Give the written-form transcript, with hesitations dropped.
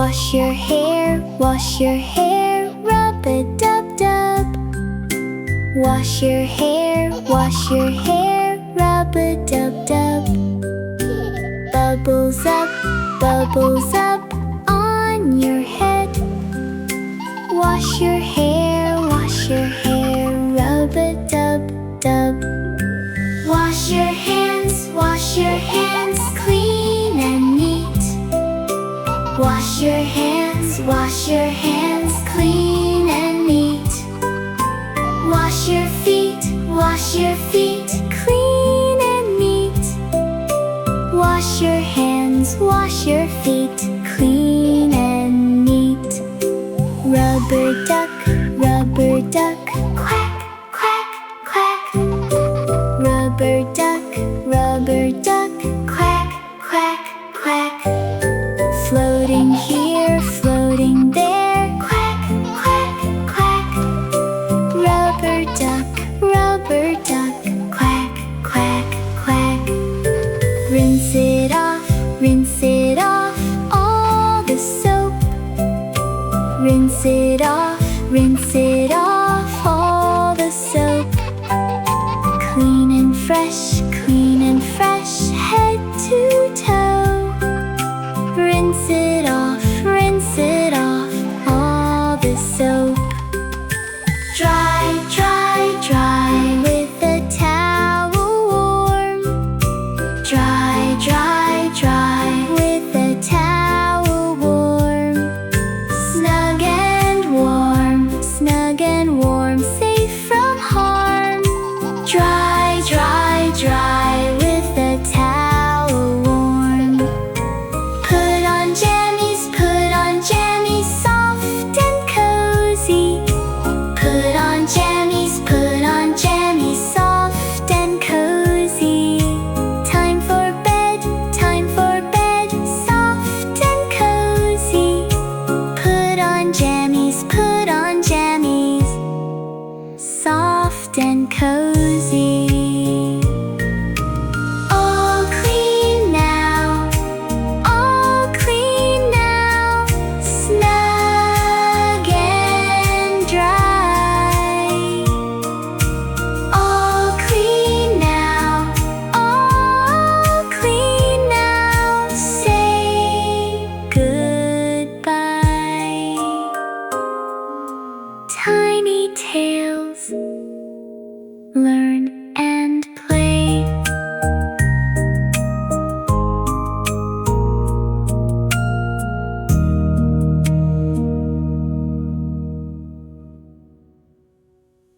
Wash your hair, rub-a-dub-dub. Wash your hair, rub-a-dub-dub. Bubbles up on your head. Wash your hair, rub-a-dub-dub. Wash your hands, clean and neat. Wash your hands, clean and neat. Wash your feet, clean and neat. Wash your hands, feet, clean and neat. Rubber duck, quack, quack, quack. Rubber duck, quack, quack, quack. Floating here, floating there, quack, quack, quack. Rubber duck, quack, quack, quack. Rinse it off, all the soap. Rinse it off, all the soap. Clean and fresh, head to toe. Rinse it off, all the soap. Dry with a towel warm. Dry with a towel warm. Snug and warm, safe from harm. Dry with a towel warm. Put on jammies, soft and cozy. Put on jammies, soft and cozy. Time for bed, soft and cozy. Put on jammies, soft and cozy.